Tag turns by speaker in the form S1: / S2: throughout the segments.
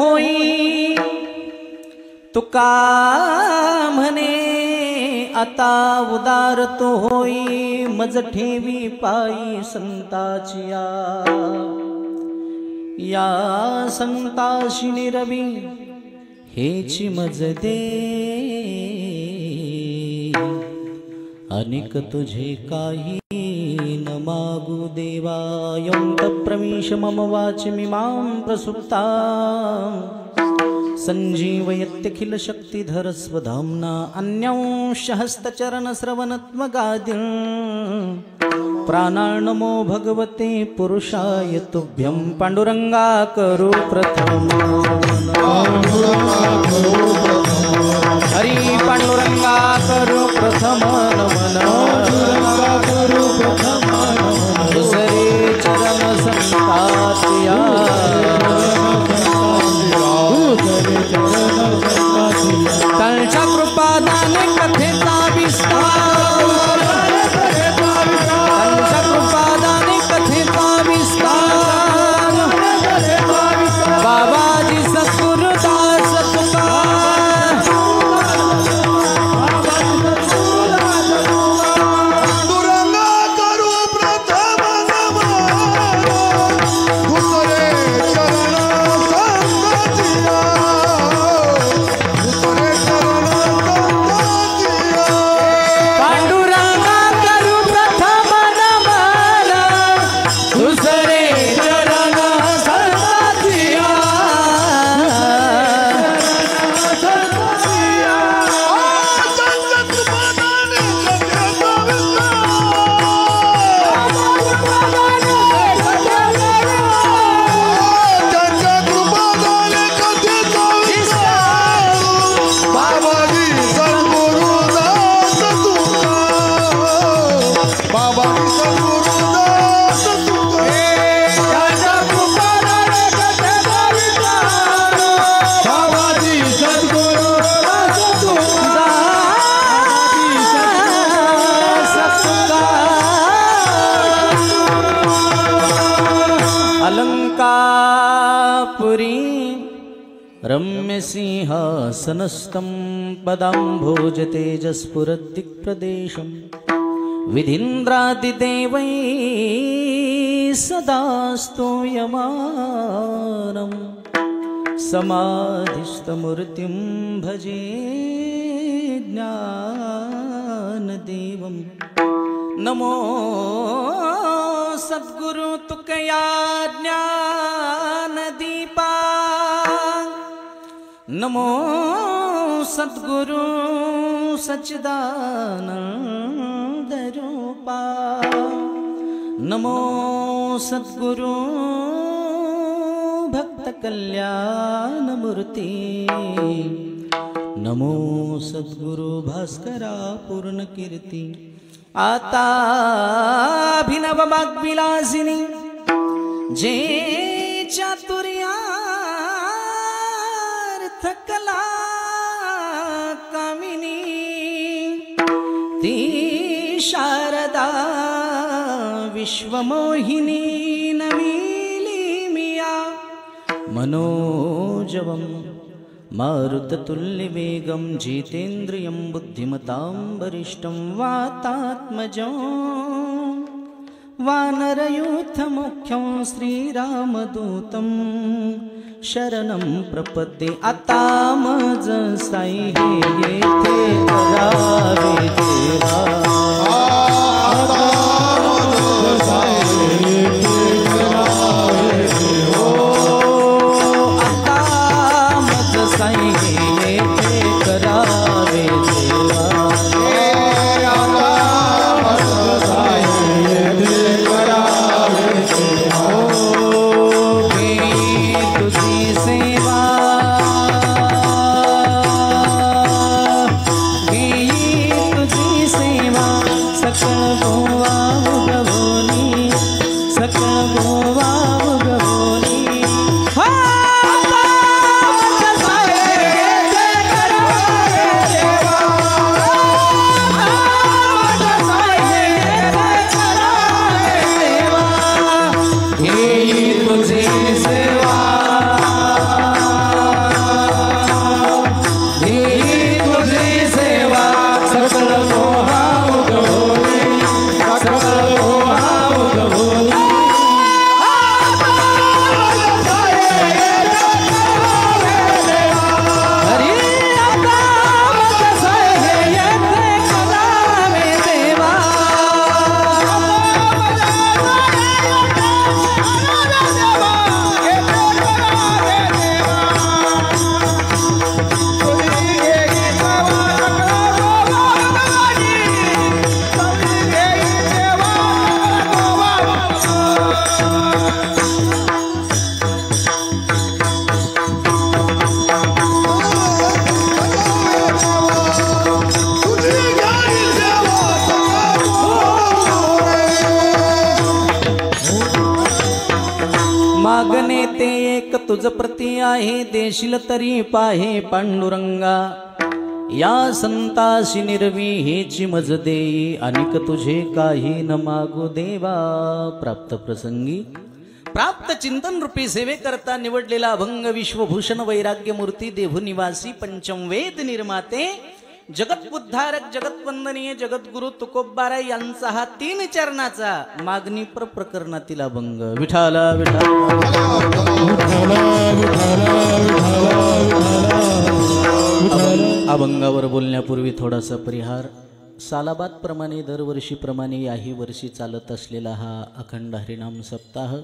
S1: होई तुका म्हणे आता उदार तो होई मज ठेवी पायी संताचिया या संताशी निरवी हेची मज दे अनेक तुझे काही न मागू देवा यंत प्रविश मम वाचमिमां प्रसुप्ता संजीवयत्यखिल शक्तिधर स्वधाम्ना अन्यांश हस्तचरण श्रवणत्वगादिं प्राणार्णमो भगवते पुरुषाय तुभ्यं पांडुरंगा करो प्रथम हरि पांडुरंगा करो प्रथम नमन दुसरे चरण संतातिया त्यांच्या कृपादाने कथेचा विस्तार त्यांच्या कृपादाने कथेचा विस्तार बाबाजी सद्गुरुदास तुका रम्यसिंहासनस्थं पदाम्भोज तेजस्फुरद्दिक्प्रदेशं विधीन्द्रादिदेवैः सदा स्तूयमानं समाधिस्थमूर्तिं भजे ज्ञानदेवं नमो सद्गुरु तुकया ज्ञानदीपा नमो सद्गुरु सच्चिदानंद रूपा नमो सद्गुरु भक्त कल्याण मूर्ति नमो सद्गुरु भास्करा पूर्ण कीर्ति आता अभिनव वाग्विलासिनी जे चातुर्या कला कामिनी ती शारदा विश्वमोहिनी नमिली मिया मनोजवं मारुततुल्यवेगं जितेन्द्रियं बुद्धिमतां वरिष्ठं वातात्मजं वानरयूथमुख्यं श्रीरामदूतं शरणं प्रपद्ये आता मज साई हे येथे करावे देवा आता मज साई हे येथे करावे देवा तुझ प्रती आहे, देशील तरी पाहे पांडुरंगा. या संतासी निर्वी हेची मज देई, अनिक तुझे काही न मागू देवा. प्राप्त प्रसंगी प्राप्त चिंतन रूपी सेवे करता निवडलेला अभंग विश्वभूषण वैराग्य मूर्ती देहनिवासी पंचम वेद निर्माते जगत उद्धारक जगत वंदनीय जगद्गुरु तुकोबारा यांचा हा 3 चरणाचा मागणी प्रकरणातील अभंग. विठाला अभंगावर बोलण्यापूर्वी थोडासा परिहार. सालाबाद प्रमाणे दरवर्षीप्रमाणे याही वर्षी चालत असलेला हा अखंड हरिनाम सप्ताह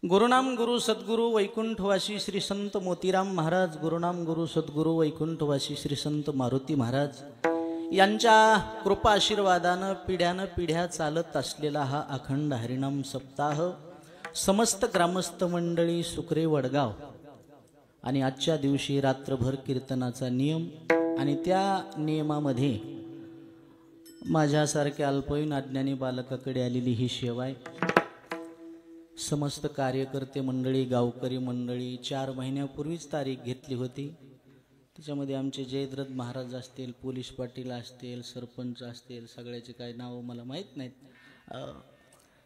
S1: गुरुनाम गुरु सद्गुरु वैकुंठवासी श्री संत मोतीराम महाराज, गुरुनाम गुरु सद्गुरु वैकुंठवासी श्री संत मारुती महाराज यांच्या कृपा आशीर्वादानं पिढ्यानं पिढ्या चालत असलेला हा अखंड हरिनाम सप्ताह समस्त ग्रामस्थ मंडळी सुकरे वडगाव आणि आजच्या दिवशी रात्रभर कीर्तनाचा नियम आणि त्या नियमामध्ये माझ्यासारख्या अल्पवयीन अज्ञानी बालकाकडे आलेली ही सेवा आहे. समस्त कार्यकर्ते मंडळी गावकरी मंडळी 4 महिन्यापूर्वीच तारीख घेतली होती. त्याच्यामध्ये आमचे जयद्रथ महाराज असतील, पोलीस पाटील असतील, सरपंच असतील, सगळ्याचे काय नाव मला माहीत नाहीत.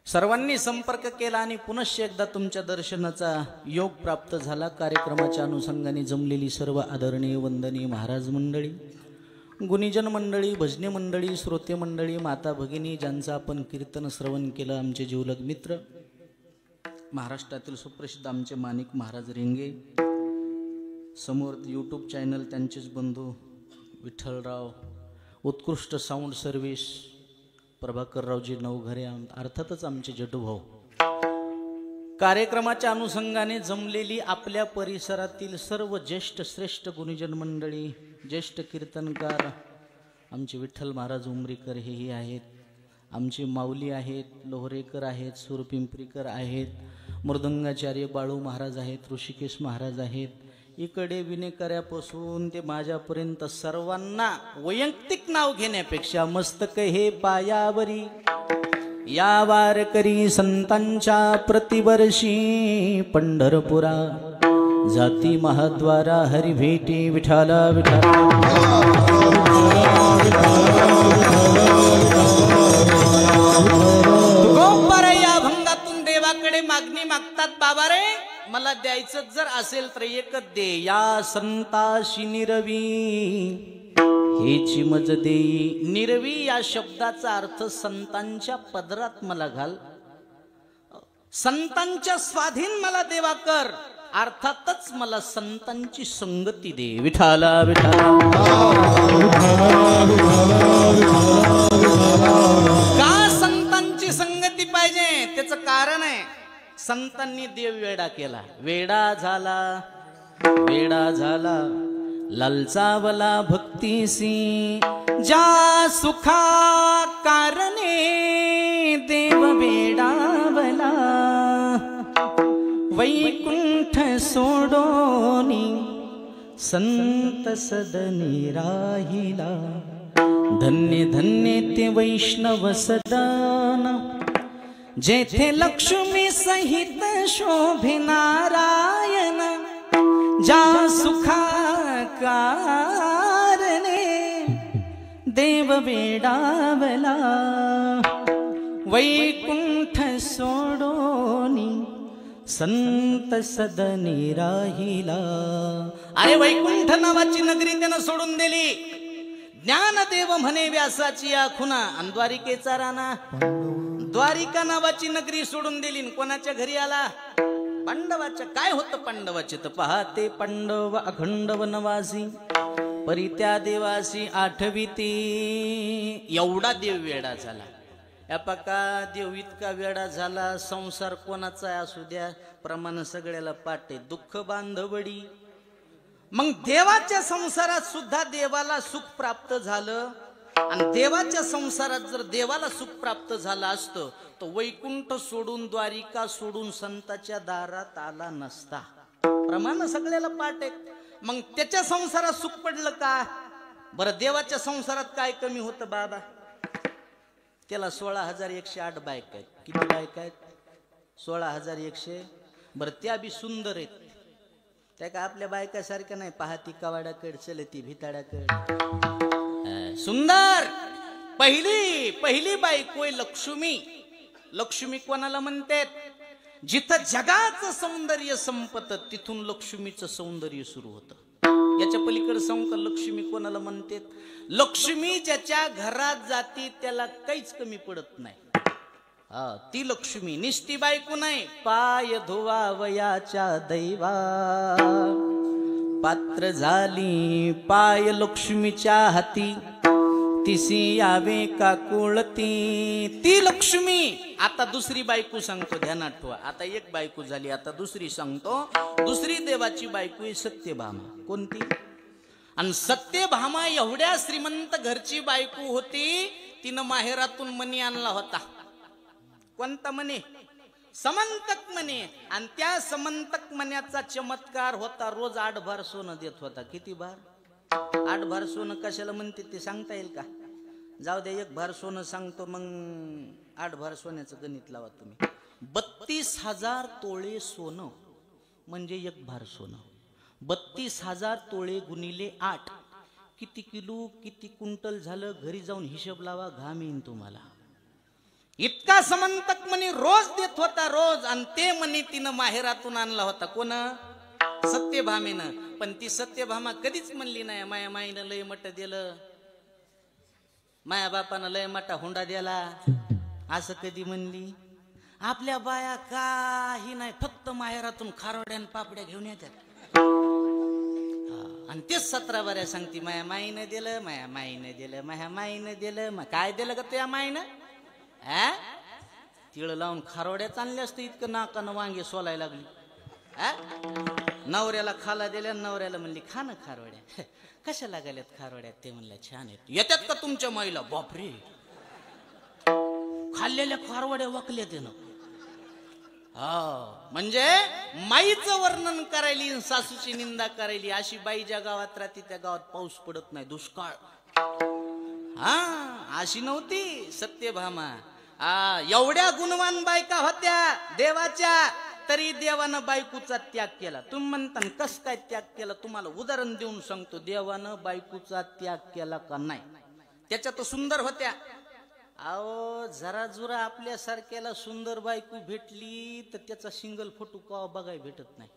S1: सर्वांनी संपर्क केला आणि पुनश्च एकदा तुमच्या दर्शनाचा योग प्राप्त झाला. कार्यक्रमाच्या अनुषंगाने जमलेली सर्व आदरणीय वंदनीय महाराज मंडळी, गुणीजन मंडळी, भजनी मंडळी, श्रोते मंडळी, माता भगिनी ज्यांचं आपण कीर्तन श्रवण केलं, आमचे जीवलग मित्र, महाराष्ट्रातील सुप्रसिद्ध आमचे माणिक महाराज रिंगे, समोर यूट्यूब चॅनल त्यांचेच बंधू विठ्ठलराव, उत्कृष्ट साऊंड सर्व्हिस प्रभाकररावजी नवघरे, अर्थातच आमचे जटूभाऊ. कार्यक्रमाच्या अनुषंगाने जमलेली आपल्या परिसरातील सर्व ज्येष्ठ श्रेष्ठ गुणीजन मंडळी, ज्येष्ठ कीर्तनकार आमचे विठ्ठल महाराज उमरीकर हेही आहेत, आमची माऊली आहेत, लोहरेकर आहेत, सुरपिंपरीकर आहेत, मृदंगाचार्य बाळू महाराज आहेत, ऋषिकेश महाराज आहेत. इकडे विनेकऱ्यापासून ते माझ्यापर्यंत सर्वांना वैयक्तिक नाव घेण्यापेक्षा मस्तक हे पायावरी या वारकरी संतांच्या प्रतिवर्षी पंढरपुरा जाती महाद्वारा हरी भेटी. विठाला तुकोबारा या भंगातून देवाकडे मागणी मागतात. बाबा रे, मला द्यायचं जर असेल तर एकच दे. या संताशी निरवी हेची मज देई. निरवी या शब्दाचा अर्थ संतांच्या पदरात मला घाल, संतांच्या स्वाधीन मला देवा कर, अर्थातच मला संतांची संगती दे. विठाला का संतांची संगती पाहिजे? त्याचं कारण आहे, संतांनी देव वेडा केला, वेडा झाला लालचावला भक्तीसी. ज्या सुखा कारणे देव वेडावला, वैकुंठ सोडोनी संत सदनी राहिला. धन्य धन्य ते वैष्णव सदन, जेथे लक्ष्मी सहित शोभे नारायण. ज्या सुखा कारणे देव वेडावला, वैकुंठ सोडोनी संत सदनी राहिला. अरे वैकुंठ नावाची नगरी त्यानं सोडून दिली. ज्ञानदेव म्हणे व्यासाची या खुना, आणि द्वारिकेचा राणा द्वारिका नावाची नगरी सोडून दिली. कोणाच्या घरी आला? पांडवाच्या. काय होतं पांडवाचे? तर पाहते पांडव अखंड वनवासी, परित्या देवासी आठविती. एवढा देव वेडा झाला. या पका देव इतका वेडा झाला, संसार कोणाचा असू द्या, प्रमाण सगळ्याला पाटे, दुःख बांधवडी. मग देवाच्या संसारात सुद्धा देवाला सुख प्राप्त झालं, आणि देवाच्या संसारात जर देवाला सुख प्राप्त झालं असतं तर वैकुंठ सोडून द्वारिका सोडून संताच्या दारात आला नसता. प्रमाण सगळ्याला पाटे. मग त्याच्या संसारात सुख पडलं का? बरं, देवाच्या संसारात काय कमी होतं बाबा? त्याला 16,108 बायका आहेत. किती बायका आहेत? 16,100. बरं त्या बी सुंदर आहेत, त्या का आपल्या बायकासारख्या नाही, पाहती कवाडाकड चलती भिताडाकड, सुंदर. पहिली बायको आहे लक्ष्मी. लक्ष्मी कोणाला म्हणतात? जिथं जगाचं सौंदर्य संपतं तिथून लक्ष्मीचं सौंदर्य सुरू होतं. याच्या पलीकडे सांगू लक्ष्मी कोणाला म्हणतात? लक्ष्मी ज्याच्या घरात जाती त्याला काहीच कमी पडत नाही. ती लक्ष्मी. निस्ती बायको नाही. पाय धुवावयाच्या दैवा पात्र झाली पाय लक्ष्मीच्या हाती, तिसी यावे का कुळती ती लक्ष्मी. आता दुसरी बायको सांगतो, ध्यानात ठेवा. आता एक बायको झाली, आता दुसरी सांगतो. दुसरी देवाची बायको आहे सत्यभामा. कोणती? आणि सत्यभामा एवढ्या श्रीमंत घरची बायको होती, तिनं माहेरातून मणी आणला होता. कोणता मणी? समंतक मणी. आणि त्या समंतक मण्याचा चमत्कार होता, रोज 8 भार सोनं देत होता. किती भार? 8 भार सोनं. कशाला म्हणते ते सांगता येईल का? जाऊ दे, 1 भार सोनं सांगतो, मग 8 भार सोन्याचं गणित लावा तुम्ही. 32,000 तोळे सोनं म्हणजे 1 भार सोनं. 32,000 तोळे गुणिले 8 किती किलो किती क्विंटल झालं? घरी जाऊन हिशोब लावा, घाम येईन तुम्हाला. इतका समंतक मणी रोज देत होता, रोज. आणि ते मणी तिनं माहेरातून आणला होता. कोण? सत्यभामेनं. पण ती सत्यभामा कधीच म्हणली नाही माया माईनं लय मट दिलं, माया बापानं लय मोठा हुंडा दिला, असं कधी म्हणली? आपल्या बाया काही नाही, फक्त माहेरातून खारोड्यान पापड्या घेऊन येतात. आणि तेच 17 बाऱ्या सांगती, माया माईनं दिलं, माया माईनं दिलं, माया माईनं दिलं. काय दिलं का तुझ्या माईनं? तिळ लावून खारोड्याच आणल्या असतं, इतकं नाकानं वांगे सोलायला लागली. नवऱ्याला खाला दिल्या, नवऱ्याला म्हणली खा ना खारोड्या. कशाला गेल्यात खारोड्यात? ते म्हणलं छान आहेत. येतात का तुमच्या माईला? बापरे, खाल्लेल्या खारवड्या वाकल्या त्यानं. म्हणजे माईचं वर्णन करायली, सासूची निंदा करायली. अशी बाई ज्या गावात राहते त्या गावात पाऊस पडत नाही, दुष्काळ. अशी नव्हती सत्यभामा. एवढ्या गुणवान बायका होत्या देवाच्या, तरी देवानं बायकोचा त्याग केला. तुम्ही म्हणता कस काय त्याग केला? तुम्हाला उदाहरण देऊन सांगतो. देवानं बायकोचा त्याग केला का नाही? त्याच्या तर सुंदर होत्या. अहो, जरा जुरा आपल्यासारख्याला सुंदर बायको भेटली तर त्याचा सिंगल फोटो का बघाय भेटत नाही.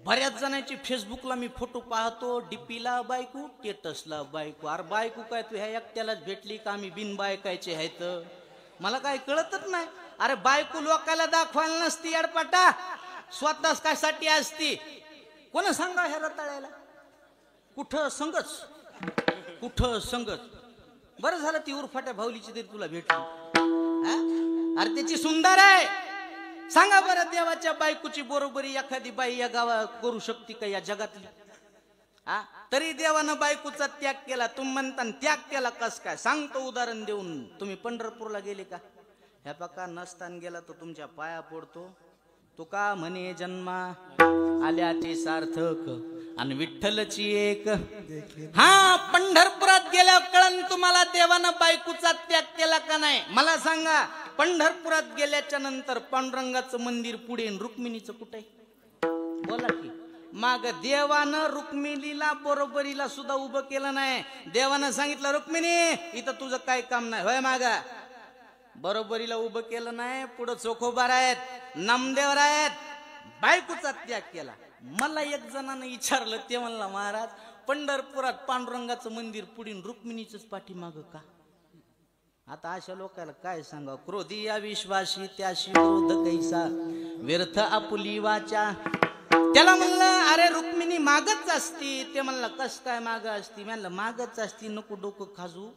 S1: बऱ्याच जणांची फेसबुकला मी फोटो पाहतो, डीपीला बायको, स्टेटसला बायको. अरे बायको काय तू ह्या एकट्यालाच भेटली का? आम्ही बिन बायकायचे आहेत? मला काय कळतच नाही. अरे बायको लोकाला दाखवायला नसती अडपाटा, स्वतःच कशासाठी असती? कोण सांगा ह्या रताळ्याला? कुठं संगच, कुठं संगच. बरं झालं ती उरफाट्या भाऊलीची तरी तुला भेटली. अरे त्याची सुंदर आहे. सांगा बरं, देवाच्या बायकोची बरोबरी एखादी बाई या गावात करू शकते का या जगातली? तरी देवानं बायकोचा त्याग केला. तुम्ही म्हणता त्याग केला कस काय? सांगतो उदाहरण देऊन. तुम्ही पंढरपूरला गेले का? ह्या पक्का नसताना गेला तर तुमच्या पाया पडतो. तुका म्हणे जन्मा आल्याचे सार्थक आणि विठ्ठलची एक. पंढरपुरात गेल्यावर कळण तुम्हाला देवानं बायकोचा त्याग केला का नाही. मला सांगा, पंढरपुरात गेल्याच्या नंतर पांडुरंगाचं मंदिर पुढे, रुक्मिणीचं कुठे? बोला की. माग देवानं रुक्मिणीला बरोबरीला सुद्धा उभं केलं नाही. देवानं सांगितलं रुक्मिणी इथं तुझं काय काम नाही, होय मागा. बरोबरीला उभं केलं नाही. पुढं चोखोबार आहेत, नामदेवर आहेत. बायकोचा त्याग केला. मला एक जणांना विचारलं, ते म्हणला महाराज पंढरपुरात पांडुरंगाचं मंदिर पुढे, रुक्मिणीचंच पाठीमाग का? आता अशा लोकांना काय सांगा? क्रोधी या विश्वासी त्याशी क्रोध कैसा, व्यर्थ आपुली वाचा. त्याला म्हणलं अरे रुक्मिणी मागच असती. ते म्हणलं कस काय माग असती? म्हणलं मागच असती, नको डोकं खाजू.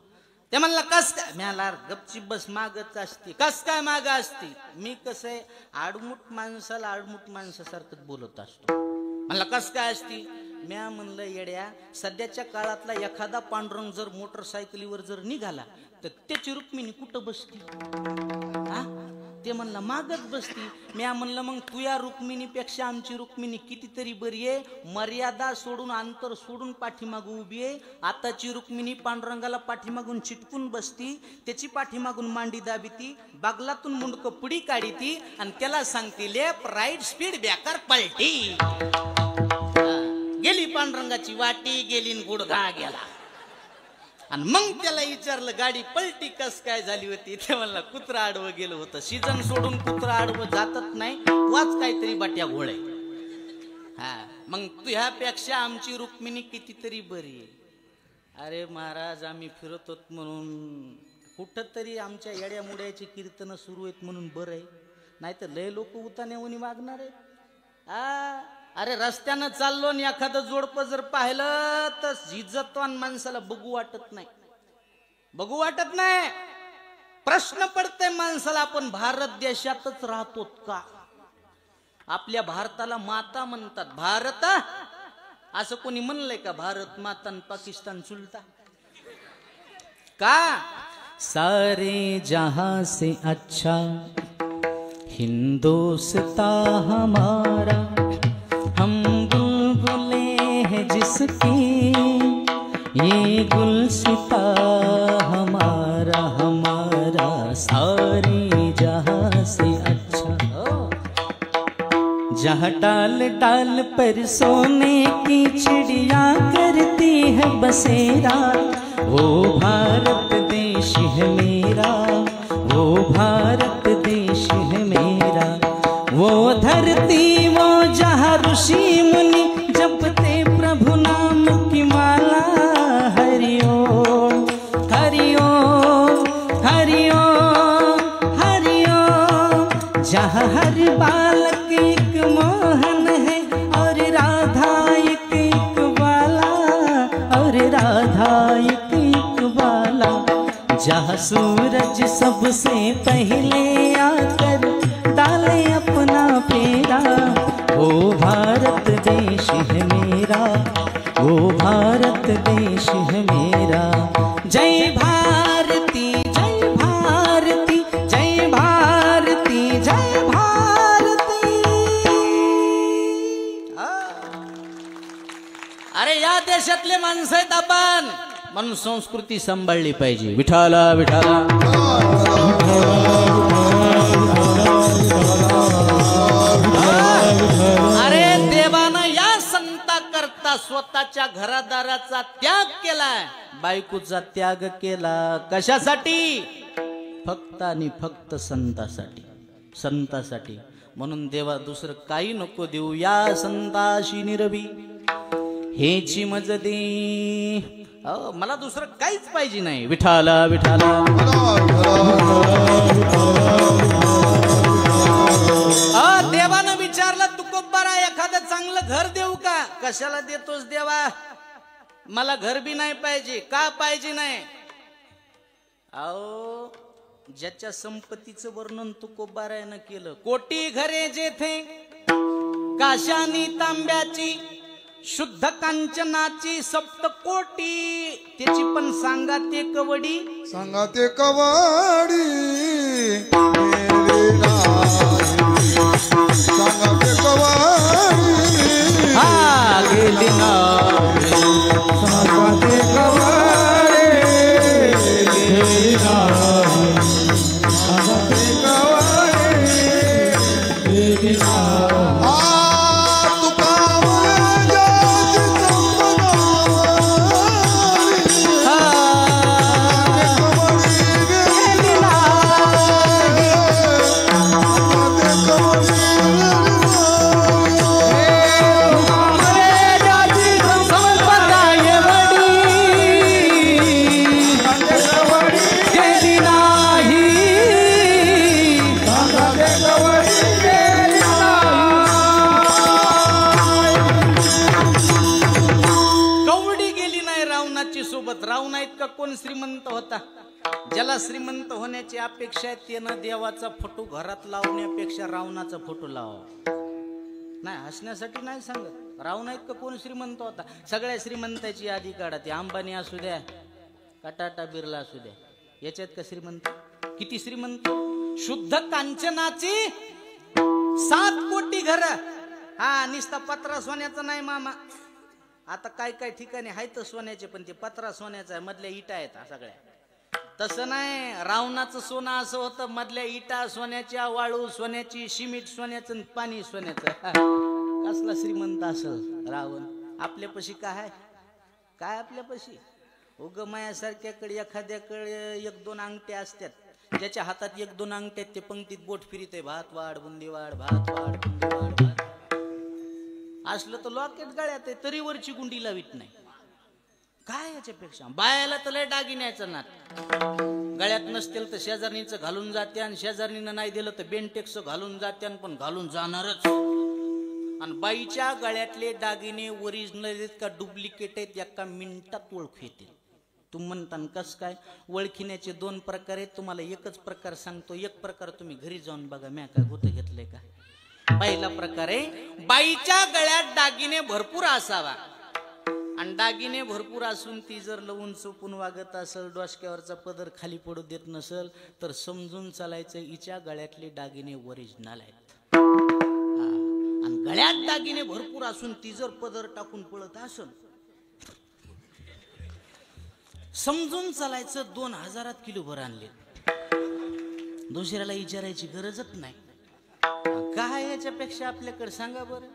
S1: ते म्हणलं कस काय? म्हणला गपचीप बस, मागच असती. कस काय माग असती? मी कसं आहे, आडमुठ माणसाला आडमुठ माणसासारखंच बोलत असतो. म्हणलं कस काय असती? म्या म्हणलं येड्या, सध्याच्या काळातला एखादा पांडुरंग जर मोटरसायकलीवर जर निघाला तर त्याची रुक्मिणी कुठं बसती? ते म्हणला मागत बसती. म्या म्हणलं मग तुया रुक्मिणीपेक्षा आमची रुक्मिणी कितीतरी बरी आहे. मर्यादा सोडून अंतर सोडून पाठीमाग उभी आहे. आताची रुक्मिणी पांडुरंगाला पाठीमागून चिटकून बसती, त्याची पाठीमागून मांडी दाबीती, बागलातून मुंडक पुडी काढीती आणि त्याला सांगती लेफ्ट राईट स्पीड बेकार पलटी. गेली पांडुरंगाची वाटी गेली गुडघा गेला. आणि मग त्याला विचारलं गाडी पलटी कस काय झाली होती. ते म्हणला कुत्रा आडवं गेलं होतं. सीजन सोडून कुत्रा आडवं जातच नाही, वाच काहीतरी बाट्या घोळे. हा मग तुझ्यापेक्षा आमची रुक्मिणी कितीतरी बरी आहे. अरे महाराज आम्ही फिरतो म्हणून कुठं तरी आमच्या येड्या मुड्याची कीर्तन सुरू आहेत म्हणून बरं आहे, नाही तर लय लोक उतानेवणी मागणार आहेत. अरे रस्त्यानं चाललो आणि एखादं जोडपं जर पाहिलं तर इज्जतवान माणसाला बघू वाटत नाही, बघू वाटत नाही. प्रश्न पडतोय माणसाला, आपण भारत देशातच राहतो का? आपल्या भारताला माता म्हणतात. भारत असं कोणी म्हणलंय का? भारत माता आणि पाकिस्तान चुलता का? सारे जहां से अच्छा हिंदुस्तान हमारा, हम बुलबुले हैं जिसकी, ये गुलसिता हमारा हमारा सारे जहां से अच्छा. जहाँ डाल डाल पर सोने की चिड़िया करती है बसेरा, वो भारत देश है मेरा, वो भारत देश है मेरा. वो धरती वो जहाँ ऋषि मुनि जपते प्रभु नाम की माला. हरिओम हरिओम हरिओम हरिओम. जहाँ हर बालक एक मोहन है और राधा एक बाला, और राधा एक बाला. जहाँ सूरज सबसे पहले आकर डाले अपना फेरा, वो भारत देश है मेरा, वो भारत देश है मेरा. जय भारती जय भारती जय भारती जय भारती. अरे या देशातले माणसं आहेत आपण, म्हणून संस्कृती सांभाळली पाहिजे. विठाला विठाला. अरे देवानं या संता करता स्वतःच्या घरादाराचा त्याग केलाय, बायकोचा त्याग केला. कशासाठी? फक्त आणि फक्त संतासाठी, संतासाठी. म्हणून देवा दुसरं काही नको देऊ, या संताशी निरवी हेची मज दे. मला दुसरं काहीच पाहिजे नाही. विठाला विठाला. देवानं विचारलं तुकोबारा एखादं चांगलं घर देऊ का? कशाला देतोस देवा, मला घर बी नाही पाहिजे. का पाहिजे नाही? अहो ज्याच्या संपत्तीचं वर्णन तुकोबारायानं केलं. कोटी घरे जेथे काशानी तांब्याची, शुद्ध कांचनाची सप्तकोटी, त्याची पण सांगा ते कवडी,
S2: सांगा ते कवडी. सांगा ते कवडी.
S1: हा गेली ना.
S2: सांगा ते कवडी. गेली ना. सांगा ते कवडी. गेली ना.
S1: रावणा इतका कोण श्रीमंत होता? ज्याला श्रीमंत होण्याची अपेक्षा आहे त्यानं देवाचा फोटो घरात लावण्यापेक्षा रावणाचा फोटो लावा. नाही हसण्यासाठी नाही सांगत. रावणा इतका कोण श्रीमंत होता? सगळ्या श्रीमंताची यादी काढा. ते अंबानी असू द्या का टाटा बिर्ला असू द्या, याच्यात का श्रीमंत? किती श्रीमंत? शुद्ध कांचनाची 7 कोटी घर. हा निस्ता पत्रा सोन्याचा नाही मामा. आता काय काय ठिकाणी आहेत सोन्याचे, पण ते पत्रा सोन्याचा आहे, मधल्या इटा आहेत सगळ्या. तसं नाही, रावणाचं सोनं असं होतं, मधल्या इटा सोन्याच्या, वाळू सोन्याची, सिमेंट सोन्याचं, पाणी सोन्याचं. कसला श्रीमंत असेल रावण. आपल्यापाशी काय काय आपल्यापाशी उग मायासारख्याकडे एखाद्याकडे 1-2 अंगठ्या असतात, ज्याच्या हातात 1-2 अंगठ्यात ते पंक्तीत बोट फिरित आहे, भात वाढ बुंदी वाढ, भात वाढ बुंदी वाढ. भात असलं तर लॉकेट गळ्यात आहे, तरी वरची गुंडी लावीत नाही. काय याच्यापेक्षा बायाला तर लय दागिन्याचं नात. गळ्यात नसतील तर शेजारणीचं घालून जाते, आणि शेजारणीनं नाही दिलं तर बेंटेक्स घालून जाते, पण घालून जाणारच. आणि बाईच्या गळ्यातले दागिने ओरिजिनल आहेत का डुप्लिकेट आहेत एका मिनिटात ओळखू येते. तुम्ही म्हणता कस काय? ओळखण्याचे 2 प्रकार आहेत, तुम्हाला एकच प्रकार सांगतो. एक प्रकार तुम्ही घरी जाऊन बघा, म्या काय गोत घेतलंय का. पहिला प्रकार आहे, बाईच्या गळ्यात दागिने भरपूर असावा, आणि दागिने भरपूर असून ती जर लवून चोपून वागत असेल, डोसक्यावरचा पदर खाली पडू देत नसेल, तर समजून चालायचं हिच्या गळ्यातले दागिने ओरिजिनल आहेत. आणि गळ्यात दागिने भरपूर असून ती जर पदर टाकून पळत असेल, समजून चालायचं 2000 किलो भर आणले. दुसऱ्याला विचारायची गरजच नाही. काय याच्यापेक्षा आपल्याकडे सांगा बरं.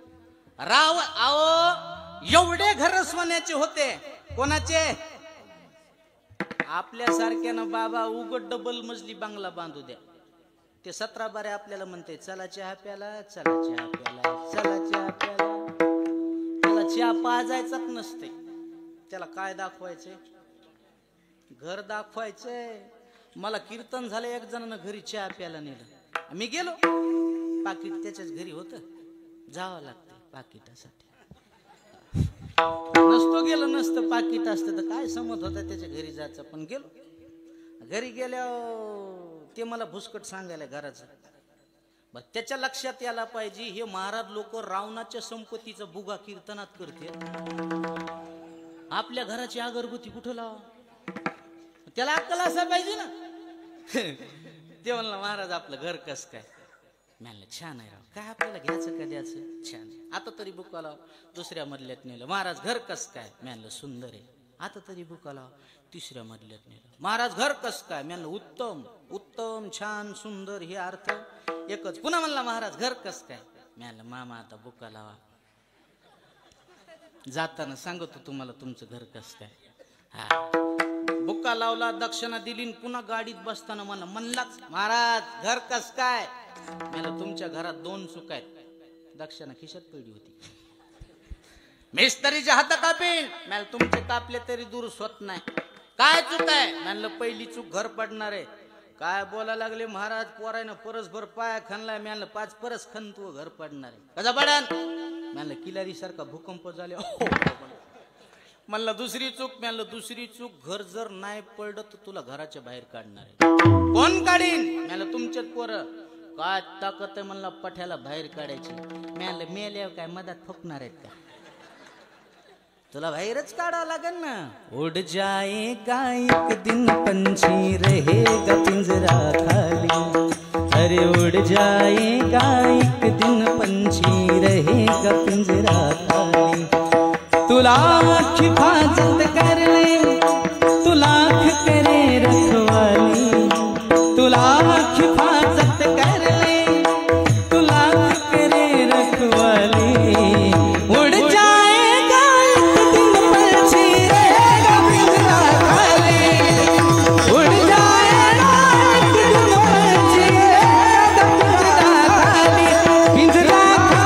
S1: राव आओ एवढे घर सोन्याचे होते. कोणाचे? आपल्यासारख्यानं बाबा उघड डबल मजली बंगला बांधू द्या, ते 17 बारे आपल्याला म्हणते चला चहा प्याला, चला चहा प्याला, चला चहा प्याला. त्याला चहा पाजायचाच नसते, त्याला काय दाखवायचंय? घर दाखवायचंय. मला कीर्तन झालं, एक जणांना घरी चहा प्यायला नेलं, मी गेलो. पाकिट त्याच्याच घरी होत, जावं लागतं पाकिटासाठी. नसतो गेलो, नसतं पाकिट असतं तर काय समज होता त्याच्या घरी जायचं. पण गेलो. घरी गेल्यावर ते मला भुसकट सांगायला घराचं. बस त्याच्या लक्षात यायला पाहिजे, हे महाराज लोक रावणाच्या संपत्तीचा बुगा कीर्तनात करते. आपल्या घराची अगरबत्ती कुठं लावा? त्याला अक्कल असा पाहिजे ना. ते म्हणलं महाराज आपलं घर कस काय? म्हणलं छान आहे राव. काय आपल्याला घ्यायचं का द्यायचं? छान आहे. आता तरी बुका लाव. दुसऱ्या मधल्यात नेलं. महाराज घर कस काय? म्हणलं सुंदर आहे. आता तरी बुका लाव. 3ऱ्या मधल्यात नेलं. महाराज घर कस काय? म्हणलं उत्तम. उत्तम, छान, सुंदर हे अर्थ एकच. पुन्हा म्हणला महाराज घर कस काय? म्हणलं मामा आता बुका लावा. जाताना सांगतो तुम्हाला तुमचं घर कस काय. हा बुक्का लावला, दक्षिणा दिली. पुन्हा गाडीत बसताना म्हणलाच महाराज घर कस काय? मला तुमच्या घरात 2 चूक आहेत. दक्षिणा खिशात पडली होती. मिस्त्रीच्या हात कापेन. मला तुमचे कापले तरी दूर होत नाही. काय चूक आहे? म्हणलं पहिली चूक घर पडणार आहे. काय बोलायला लागले महाराज? पोरायनं परसभर पाया खणलाय. म्हणलं 5 परस खण तू घर पडणार आहे. कसा पडन? म्हणलं किलारी सारखा भूकंप झाले. म्हणलं दुसरी चूक. म्हणलं दुसरी चूक घर जर नाही पडलं तर तुला घराच्या बाहेर काढणार आहे. कोण काढीन? म्हणलं तुमच्यात पोरं. काय ताकद आहे म्हणला पठ्याला बाहेर काढायची? म्हणलं मेल्यावर काय मधात फुकणार आहेत का? तुला बाहेरच काढावं लागेल ना. उड जाएगा एक दिन पंछी रहेगा पिंजरा खाली. अरे उड़ जाएगा एक दिन पंछी रहेगा पिंजरा खाली. तू लाख हिफाजत कर ले, तू लाख करे रखवाली. तू लाख हिफाजत कर ले, तू लाख करे रखवाली. उड़ जाएगा एक दिन पंछी रहेगा पिंजरा खाली. उड़ जाएगा एक दिन पंछी रहेगा पिंजरा खाली. पिंजरा खाली,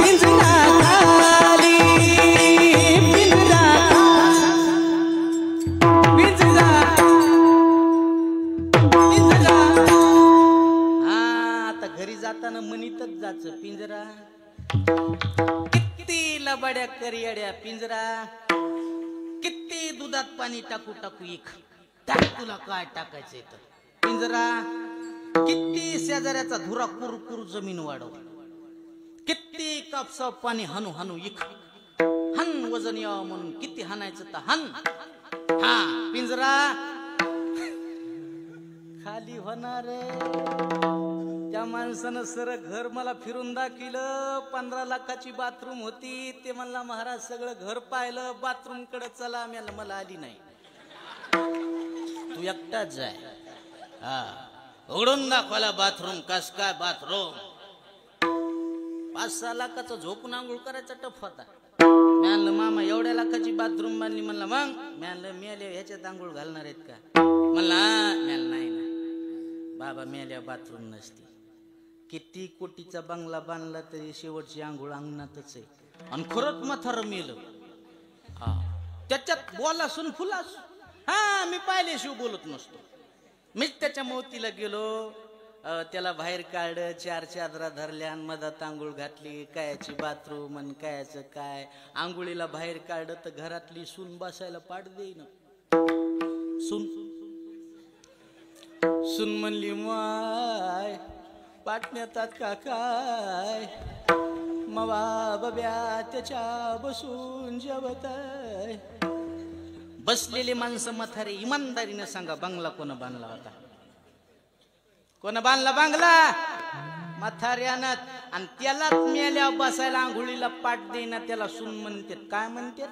S1: पिंजरा म्हणीतच जायचं पिंजरा. किती लबाड्या करियाड्या पिंजरा. किती दुधात पाणी टाकू टाकू एक टाक. तुला काय टाकायचंय तर पिंजरा. किती शेजाऱ्याचा धुरा कुरकुर जमीन वाढव. किती कापसा पाणी हानू हानू एक. हन वजन यावं म्हणून किती हाणायचं तर हन. हा पिंजरा खाली होणार. त्या माणसानं सर घर मला फिरून दाखिलं. 15 लाखाची बाथरूम होती. ते म्हणला महाराज सगळं घर पाहिलं, बाथरूम कडे चला. मला आली नाही, तू एकटाच जाय. हा उघडून दाखवायला बाथरूम. कस काय बाथरूम? 5-6 लाखाचा झोपून आंघोळ करायचा टफ होता. म्हणलं मामा एवढ्या लाखाची बाथरूम बांधली. म्हणला मग म्हणलं मेल्या ह्याच्यात आंघोळ घालणार आहेत का? म्हणला नाही ना बाबा, मेल्या बाथरूम नसती. किती कोटीचा बंगला बांधला तरी शेवटची आंघोळ अंगणातच आहे. आणि खरंच म्हातारं मेलं. हा त्याच्यात बोला सुन फुलास. हा मी पाहिल्याशिवाय बोलत नसतो. मीच त्याच्या मोतीला गेलो, त्याला बाहेर काढलं, 4 चादरा धरल्या आणि मधात आंघोळ घातली. कायची बाथरूम आणि कायचं काय. आंघोळीला बाहेर काढलं तर घरातली सून बसायला पाठ देईन. सून म्हणली माय पाटण्यातात का काय. मवा बब्या त्याच्या बसून जेवत. बसलेले माणसं म्हातारे इमानदारीने सांगा, बंगला कोण बांधला होता? कोण बांधला बंगला? म्हाताऱ्यानं. आणि त्यालाच मेल्या बसायला आंघोळीला पाठ देईना त्याला सून म्हणतात. काय म्हणतात?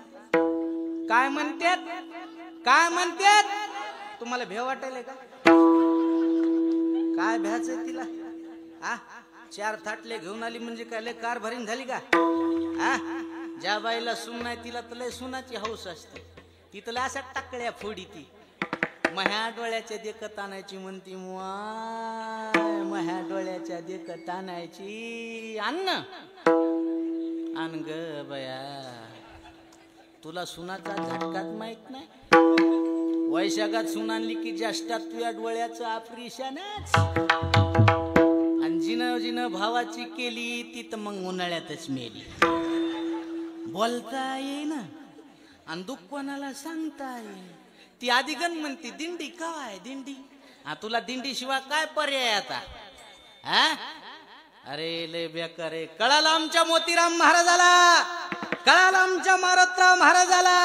S1: काय म्हणतात? काय म्हणतात? तुम्हाला भेव वाटायला का? काय भ्यायचंय तिला? 4 थाटले घेऊन आली म्हणजे काय लय कारभारीन झाली का? ज्या बाईला सून नाही तिला तर लय सुनाची हौस असते. ती तर अशा टाकळ्या फोडी. ती मह्या डोळ्याच्या देखत आणायची म्हणती. मह्या डोळ्याच्या देखत आणायची. अन्न आण ग बया, तुला सुनाचा झटकाच माहित नाही. वैशाखात सून आणली की ज्येष्ठात तुझ्या डोळ्याचं ऑपरेशनच. आणि जिनं भावाची केली ती तर मग उन्हाळ्यातच मेली. बोलता येईना आणि दुःख कोणाला सांगता येईल. ती आदिगण म्हणती दिंडी काय दिंडी. तुला दिंडी शिवाय काय पर्याय आता? अरे लय बेकार आहे. कळालं आमच्या मोतीराम महाराजाला, कळालं आमच्या मारुतराव महाराजाला.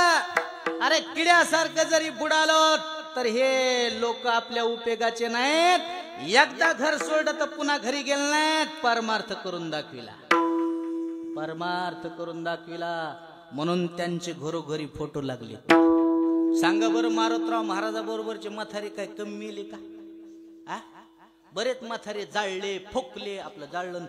S1: अरे किड्यासारखं जरी बुडालो तर हे लोक आपल्या उपयोगाचे नाहीत. एकदा घर सोडलं तर पुन्हा घरी गेले नाहीत. परमार्थ करून दाखविला, परमार्थ करून दाखविला. म्हणून त्यांचे घरोघरी फोटो लागले. सांगा बरं, मारुतराव महाराजा बरोबरचे म्हातारे काय कमी मेले का? बरेच म्हातारे जाळले, फोकले. आपलं जाळलं